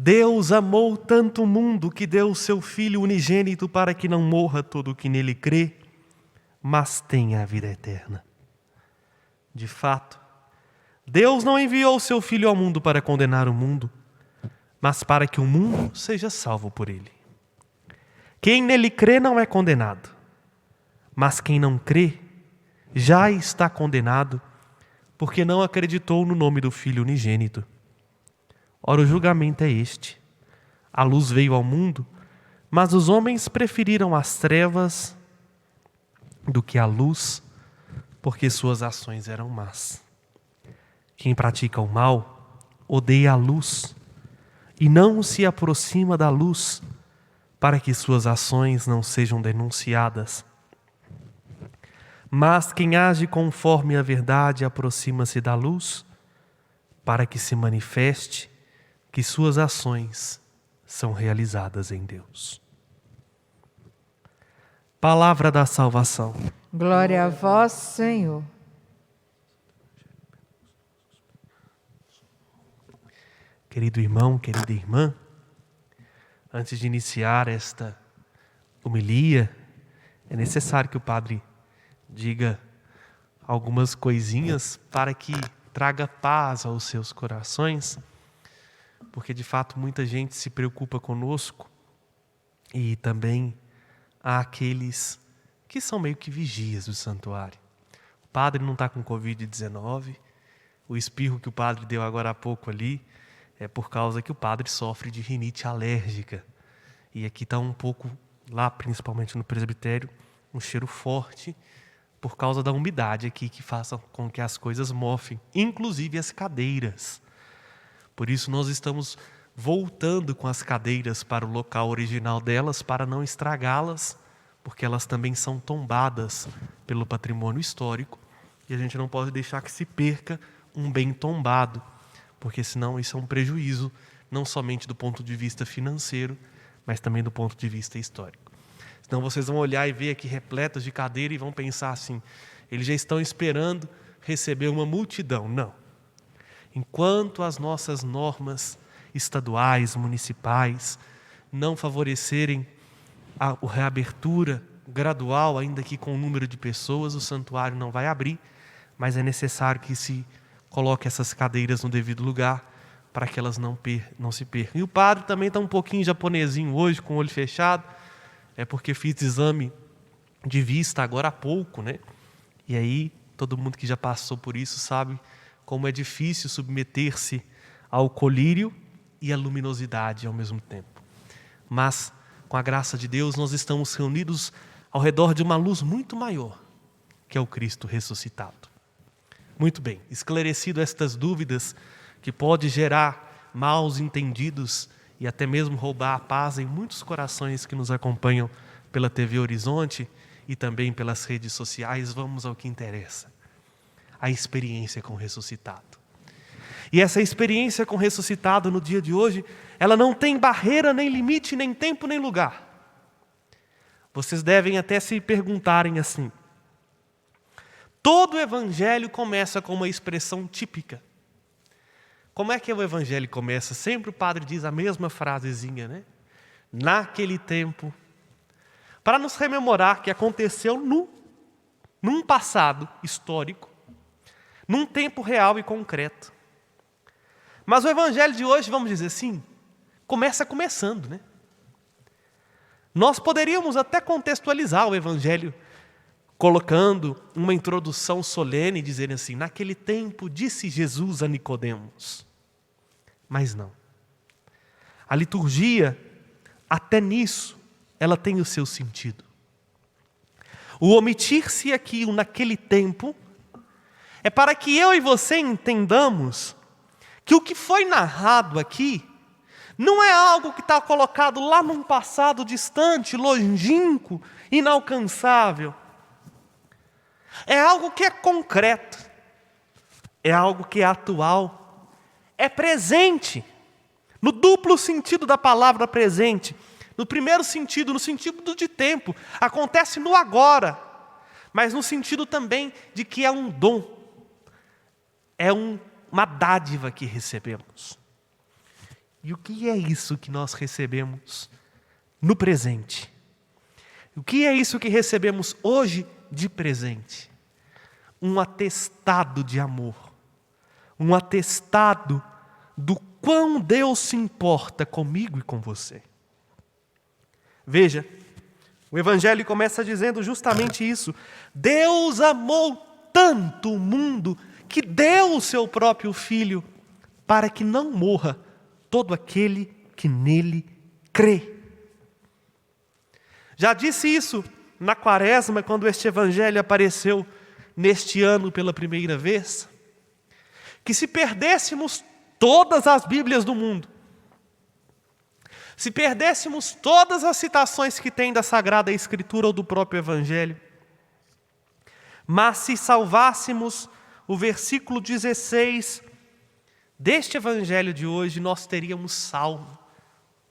Deus amou tanto o mundo que deu o seu Filho unigênito para que não morra todo o que nele crê, mas tenha a vida eterna. De fato, Deus não enviou o seu Filho ao mundo para condenar o mundo, mas para que o mundo seja salvo por ele. Quem nele crê não é condenado, mas quem não crê já está condenado, porque não acreditou no nome do Filho unigênito. Ora, o julgamento é este: a luz veio ao mundo, mas os homens preferiram as trevas do que a luz, porque suas ações eram más. Quem pratica o mal odeia a luz e não se aproxima da luz, para que suas ações não sejam denunciadas. Mas quem age conforme a verdade aproxima-se da luz, para que se manifeste que suas ações são realizadas em Deus. Palavra da salvação. Glória a vós, Senhor. Querido irmão, querida irmã, antes de iniciar esta homilia, é necessário que o padre diga algumas coisinhas para que traga paz aos seus corações, porque de fato muita gente se preocupa conosco e também há aqueles que são meio que vigias do santuário. O padre não está com Covid-19, o espirro que o padre deu agora há pouco ali é por causa que o padre sofre de rinite alérgica. E aqui está um pouco, lá principalmente no presbitério, um cheiro forte por causa da umidade aqui que faça com que as coisas mofem, inclusive as cadeiras. Por isso nós estamos voltando com as cadeiras para o local original delas para não estragá-las, porque elas também são tombadas pelo patrimônio histórico e a gente não pode deixar que se perca um bem tombado, porque senão isso é um prejuízo, não somente do ponto de vista financeiro, mas também do ponto de vista histórico. Senão vocês vão olhar e ver aqui repletas de cadeira e vão pensar assim, eles já estão esperando receber uma multidão. Não. Enquanto as nossas normas estaduais, municipais, não favorecerem a reabertura gradual, ainda que com o número de pessoas, o santuário não vai abrir, mas é necessário que se coloque essas cadeiras no devido lugar para que elas não se percam. E o padre também está um pouquinho japonesinho hoje, com o olho fechado, é porque fiz exame de vista agora há pouco, né? E aí, todo mundo que já passou por isso sabe como é difícil submeter-se ao colírio e à luminosidade ao mesmo tempo. Mas, com a graça de Deus, nós estamos reunidos ao redor de uma luz muito maior, que é o Cristo ressuscitado. Muito bem, esclarecido estas dúvidas que pode gerar maus entendidos e até mesmo roubar a paz em muitos corações que nos acompanham pela TV Horizonte e também pelas redes sociais, vamos ao que interessa. A experiência com o ressuscitado. E essa experiência com o ressuscitado no dia de hoje, ela não tem barreira, nem limite, nem tempo, nem lugar. Vocês devem até se perguntarem assim, todo o evangelho começa com uma expressão típica. Como é que o evangelho começa? Sempre o padre diz a mesma frasezinha, né? Naquele tempo, para nos rememorar que aconteceu num passado histórico, num tempo real e concreto. Mas o evangelho de hoje, vamos dizer assim, começa começando, né? Nós poderíamos até contextualizar o evangelho colocando uma introdução solene, dizendo assim, naquele tempo disse Jesus a Nicodemos. Mas não. A liturgia, até nisso, ela tem o seu sentido. O omitir-se aqui, naquele tempo, é para que eu e você entendamos que o que foi narrado aqui não é algo que está colocado lá num passado distante, longínquo, inalcançável. É algo que é concreto, é algo que é atual, é presente, no duplo sentido da palavra presente. No primeiro sentido, no sentido de tempo, acontece no agora, mas no sentido também de que é um dom, é uma dádiva que recebemos. E o que é isso que nós recebemos no presente? O que é isso que recebemos hoje de presente? Um atestado de amor. Um atestado do quão Deus se importa comigo e com você. Veja, o Evangelho começa dizendo justamente isso. Deus amou tanto o mundo que deu o seu próprio Filho para que não morra todo aquele que nele crê. Já disse isso na Quaresma, quando este Evangelho apareceu neste ano pela primeira vez, que se perdêssemos todas as Bíblias do mundo, se perdêssemos todas as citações que tem da Sagrada Escritura ou do próprio Evangelho, mas se salvássemos o versículo 16 deste Evangelho de hoje, nós teríamos salvo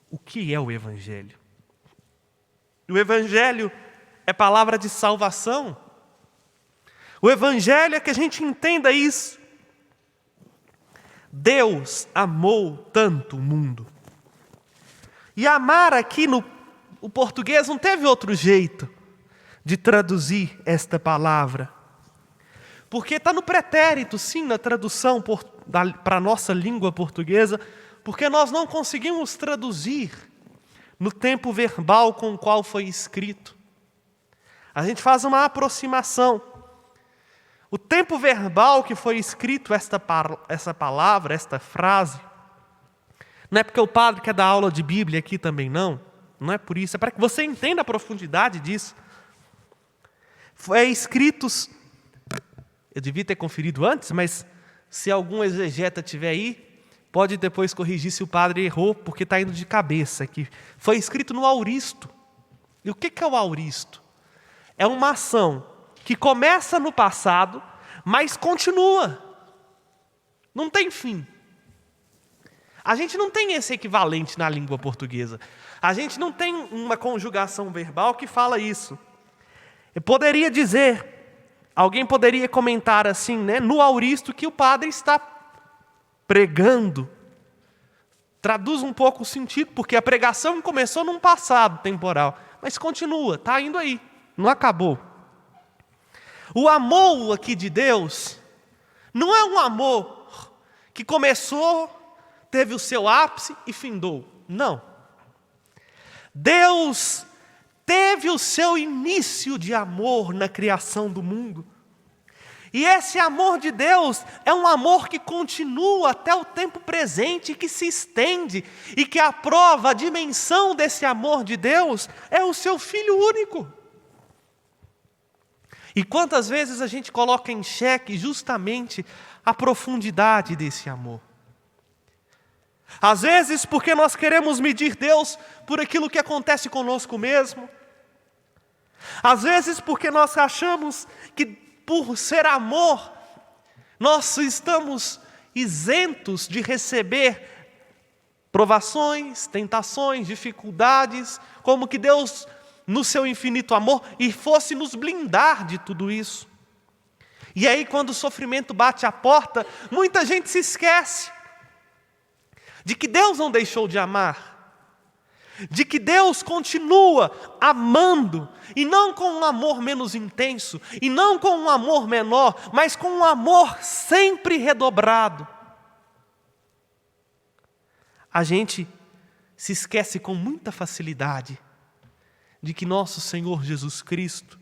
o que é o Evangelho. O Evangelho é palavra de salvação. O Evangelho é que a gente entenda isso. Deus amou tanto o mundo. E amar aqui no português não teve outro jeito de traduzir esta palavra. Porque está no pretérito, sim, na tradução para a nossa língua portuguesa, porque nós não conseguimos traduzir no tempo verbal com o qual foi escrito. A gente faz uma aproximação. O tempo verbal que foi escrito essa palavra, esta frase, não é porque o padre quer dar aula de Bíblia aqui também, não é por isso, é para que você entenda a profundidade disso. Foi escritos, eu devia ter conferido antes, mas se algum exegeta tiver aí, pode depois corrigir se o padre errou, porque está indo de cabeça aqui. Foi escrito no auristo. E o que é o auristo? É uma ação que começa no passado, mas continua. Não tem fim. A gente não tem esse equivalente na língua portuguesa. A gente não tem uma conjugação verbal que fala isso. Eu poderia dizer, alguém poderia comentar assim, no auristo, que o padre está pregando. Traduz um pouco o sentido, porque a pregação começou num passado temporal, mas continua, está indo aí, não acabou. O amor aqui de Deus não é um amor que começou, teve o seu ápice e findou. Não. Deus teve o seu início de amor na criação do mundo. E esse amor de Deus é um amor que continua até o tempo presente, que se estende, e que a prova, a dimensão desse amor de Deus é o seu Filho único. E quantas vezes a gente coloca em xeque justamente a profundidade desse amor. Às vezes porque nós queremos medir Deus por aquilo que acontece conosco mesmo. Às vezes porque nós achamos que por ser amor, nós estamos isentos de receber provações, tentações, dificuldades, como que Deus, no seu infinito amor, e fosse nos blindar de tudo isso. E aí, quando o sofrimento bate à porta, muita gente se esquece de que Deus não deixou de amar, de que Deus continua amando, e não com um amor menos intenso, e não com um amor menor, mas com um amor sempre redobrado. A gente se esquece com muita facilidade de que nosso Senhor Jesus Cristo,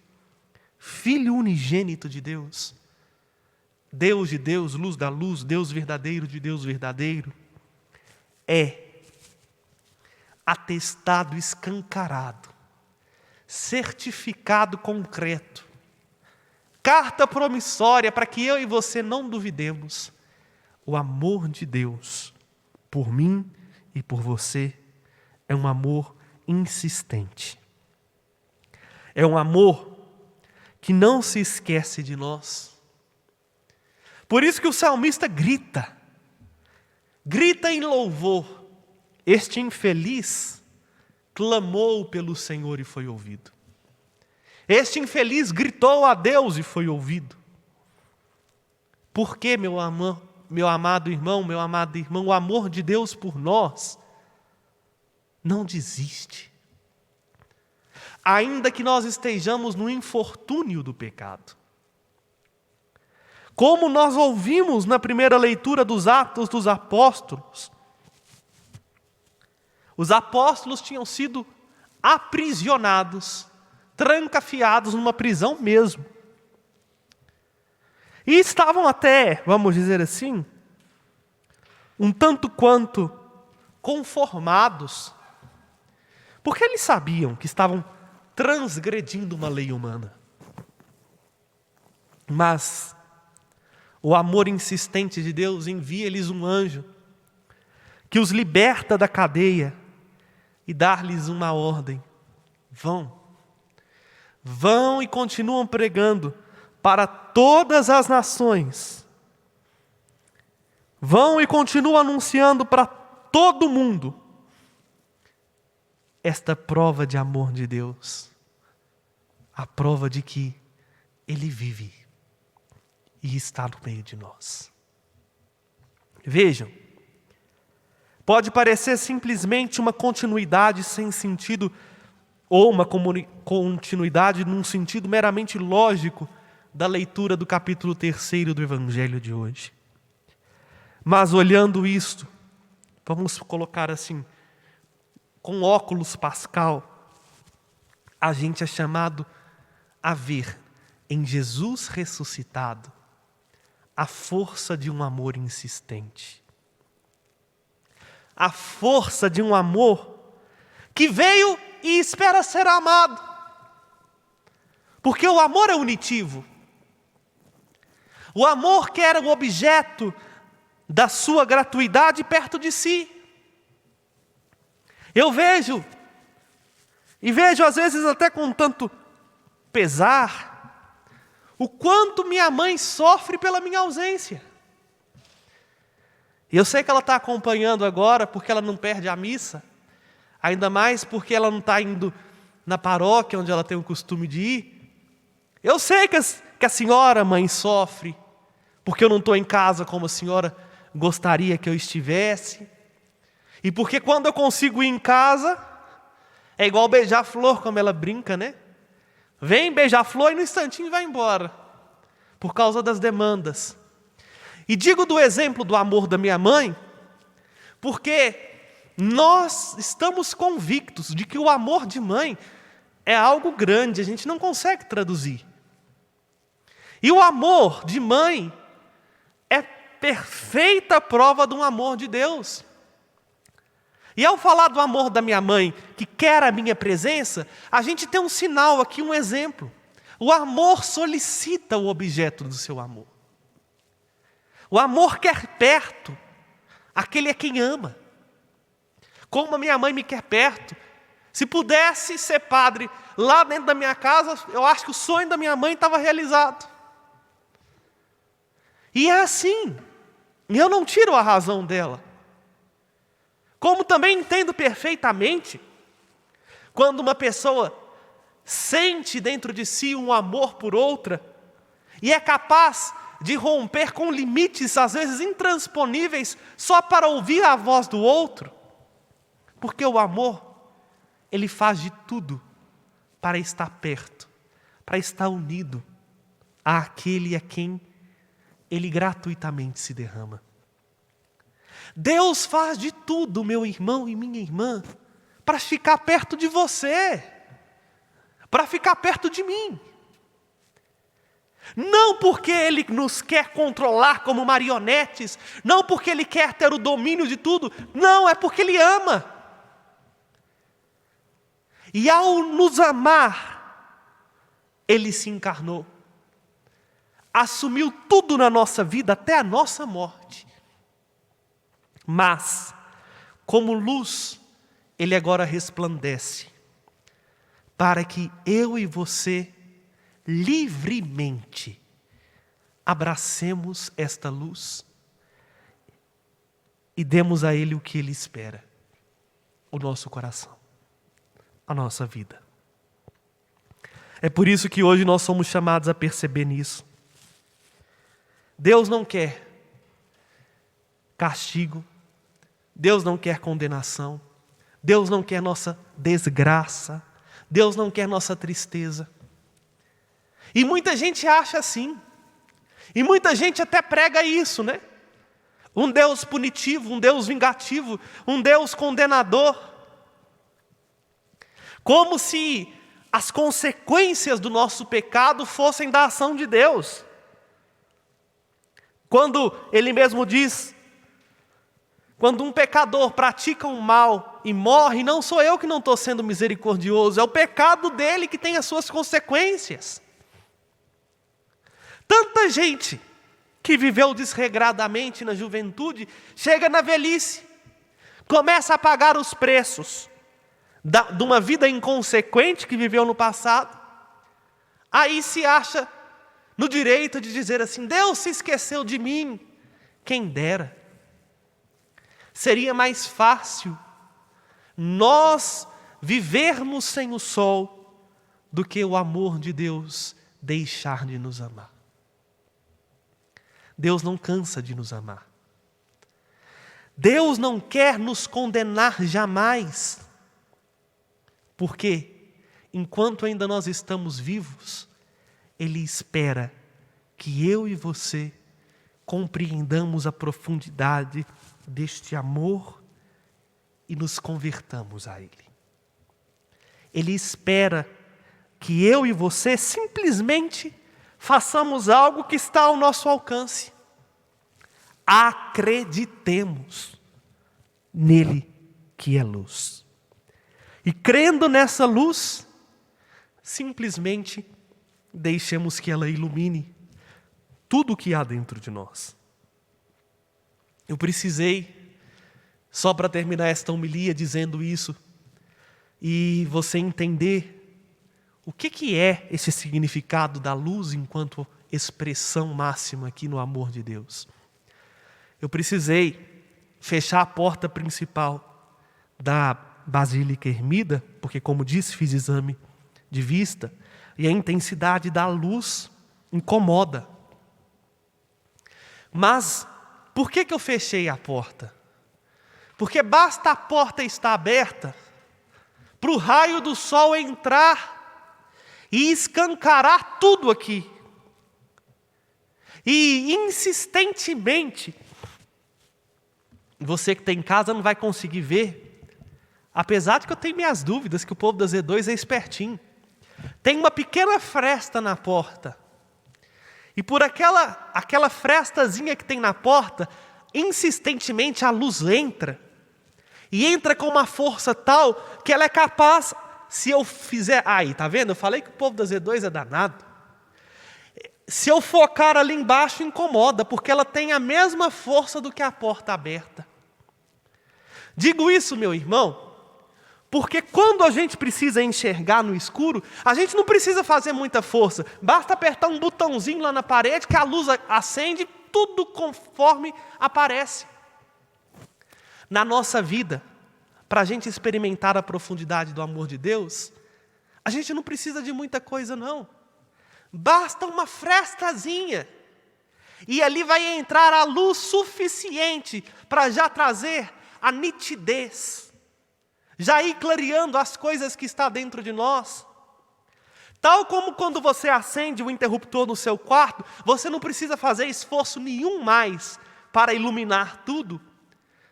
Filho unigênito de Deus, Deus de Deus, luz da luz, Deus verdadeiro de Deus verdadeiro, é atestado escancarado, certificado concreto, carta promissória para que eu e você não duvidemos. O amor de Deus por mim e por você é um amor insistente. É um amor que não se esquece de nós. Por isso que o salmista grita em louvor. Este infeliz clamou pelo Senhor e foi ouvido. Este infeliz gritou a Deus e foi ouvido. Por que, meu amado irmão, o amor de Deus por nós não desiste. Ainda que nós estejamos no infortúnio do pecado. Como nós ouvimos na primeira leitura dos Atos dos Apóstolos, os apóstolos tinham sido aprisionados, trancafiados numa prisão mesmo. E estavam até, vamos dizer assim, um tanto quanto conformados, porque eles sabiam que estavam transgredindo uma lei humana. Mas o amor insistente de Deus envia-lhes um anjo que os liberta da cadeia e dá-lhes uma ordem. Vão e continuam pregando para todas as nações. Vão e continuam anunciando para todo mundo esta prova de amor de Deus. A prova de que Ele vive e está no meio de nós. Vejam, pode parecer simplesmente uma continuidade sem sentido, ou uma continuidade num sentido meramente lógico da leitura do capítulo 3 do Evangelho de hoje. Mas olhando isto, vamos colocar assim, com óculos Pascal, a gente é chamado a ver em Jesus ressuscitado a força de um amor insistente. A força de um amor que veio e espera ser amado. Porque o amor é unitivo. O amor quer o objeto da sua gratuidade perto de si. Eu vejo às vezes até com tanto pesar, o quanto minha mãe sofre pela minha ausência. E eu sei que ela está acompanhando agora, porque ela não perde a missa, ainda mais porque ela não está indo na paróquia onde ela tem o costume de ir. Eu sei que a senhora, mãe, sofre, porque eu não estou em casa como a senhora gostaria que eu estivesse. E porque quando eu consigo ir em casa, é igual beija-flor, como ela brinca, né? Vem beija-flor e no instantinho vai embora, por causa das demandas. E digo do exemplo do amor da minha mãe, porque nós estamos convictos de que o amor de mãe é algo grande, a gente não consegue traduzir. E o amor de mãe é perfeita prova de um amor de Deus. E ao falar do amor da minha mãe, que quer a minha presença, a gente tem um sinal aqui, um exemplo. O amor solicita o objeto do seu amor. O amor quer perto aquele a quem ama. Como a minha mãe me quer perto. Se pudesse ser padre lá dentro da minha casa, eu acho que o sonho da minha mãe estava realizado. E é assim. E eu não tiro a razão dela. Como também entendo perfeitamente quando uma pessoa sente dentro de si um amor por outra e é capaz de romper com limites às vezes intransponíveis só para ouvir a voz do outro. Porque o amor, ele faz de tudo para estar perto, para estar unido àquele a quem ele gratuitamente se derrama. Deus faz de tudo, meu irmão e minha irmã, para ficar perto de você, para ficar perto de mim. Não porque Ele nos quer controlar como marionetes, não porque Ele quer ter o domínio de tudo, não, é porque Ele ama. E ao nos amar, Ele se encarnou, assumiu tudo na nossa vida, até a nossa morte. Mas, como luz, Ele agora resplandece, para que eu e você, livremente, abracemos esta luz e demos a Ele o que Ele espera, o nosso coração, a nossa vida. É por isso que hoje nós somos chamados a perceber nisso. Deus não quer castigo, Deus não quer condenação, Deus não quer nossa desgraça. Deus não quer nossa tristeza. E muita gente acha assim. E muita gente até prega isso, né? Um Deus punitivo, um Deus vingativo, um Deus condenador. Como se as consequências do nosso pecado fossem da ação de Deus. Quando Ele mesmo diz, quando um pecador pratica um mal e morre, não sou eu que não estou sendo misericordioso, é o pecado dele que tem as suas consequências. Tanta gente que viveu desregradamente na juventude, chega na velhice, começa a pagar os preços de uma vida inconsequente que viveu no passado, aí se acha no direito de dizer assim, Deus se esqueceu de mim. Quem dera. Seria mais fácil nós vivermos sem o sol do que o amor de Deus deixar de nos amar. Deus não cansa de nos amar. Deus não quer nos condenar jamais. Porque, enquanto ainda nós estamos vivos, Ele espera que eu e você compreendamos a profundidade deste amor e nos convertamos a Ele. Ele espera que eu e você simplesmente façamos algo que está ao nosso alcance. Acreditemos nele que é luz. E crendo nessa luz, simplesmente deixemos que ela ilumine tudo o que há dentro de nós. Eu precisei, só para terminar esta homilia dizendo isso, e você entender o que é esse significado da luz enquanto expressão máxima aqui no amor de Deus. Eu precisei fechar a porta principal da Basílica Ermida, porque, como disse, fiz exame de vista, e a intensidade da luz incomoda. Mas, por que eu fechei a porta? Porque basta a porta estar aberta para o raio do sol entrar e escancarar tudo aqui. E insistentemente, você que está em casa não vai conseguir ver, apesar de que eu tenho minhas dúvidas, que o povo da Z2 é espertinho. Tem uma pequena fresta na porta. E por aquela frestazinha que tem na porta, insistentemente a luz entra. E entra com uma força tal que ela é capaz, se eu fizer... Aí, tá vendo? Eu falei que o povo da Z2 é danado. Se eu focar ali embaixo, incomoda, porque ela tem a mesma força do que a porta aberta. Digo isso, meu irmão, porque quando a gente precisa enxergar no escuro, a gente não precisa fazer muita força. Basta apertar um botãozinho lá na parede que a luz acende, tudo conforme aparece. Na nossa vida, para a gente experimentar a profundidade do amor de Deus, a gente não precisa de muita coisa, não. Basta uma frestazinha. E ali vai entrar a luz suficiente para já trazer a nitidez. Já ir clareando as coisas que está dentro de nós. Tal como quando você acende o interruptor no seu quarto, você não precisa fazer esforço nenhum mais para iluminar tudo.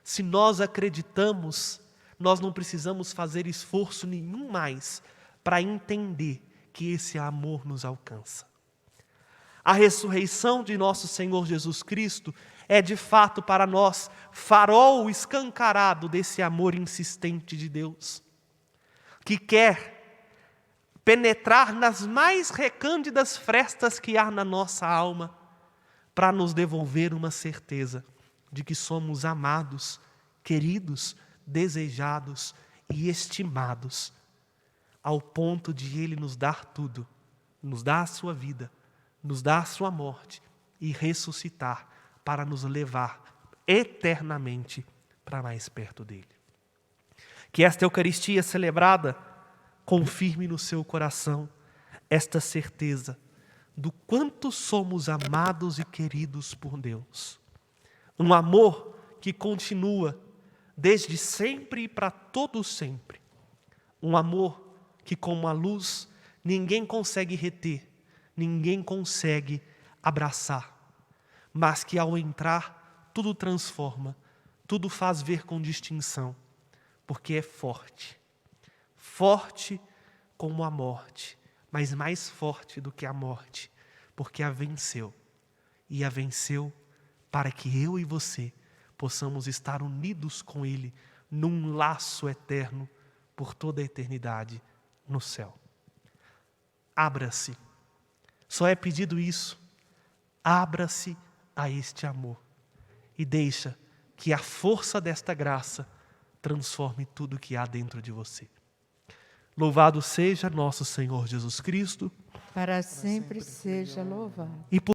Se nós acreditamos, nós não precisamos fazer esforço nenhum mais para entender que esse amor nos alcança. A ressurreição de nosso Senhor Jesus Cristo é de fato para nós farol escancarado desse amor insistente de Deus, que quer penetrar nas mais recândidas frestas que há na nossa alma, para nos devolver uma certeza de que somos amados, queridos, desejados e estimados, ao ponto de Ele nos dar tudo, nos dar a sua vida, nos dar a sua morte e ressuscitar para nos levar eternamente para mais perto dEle. Que esta Eucaristia celebrada confirme no seu coração esta certeza do quanto somos amados e queridos por Deus. Um amor que continua desde sempre e para todo sempre. Um amor que, como a luz, ninguém consegue reter, ninguém consegue abraçar, mas que ao entrar, tudo transforma, tudo faz ver com distinção, porque é forte. Forte como a morte, mas mais forte do que a morte, porque a venceu. E a venceu para que eu e você possamos estar unidos com Ele num laço eterno por toda a eternidade no céu. Abra-se. Só é pedido isso. Abra-se a este amor e deixa que a força desta graça transforme tudo que há dentro de você. Louvado seja nosso Senhor Jesus Cristo. Para sempre seja louvado. E por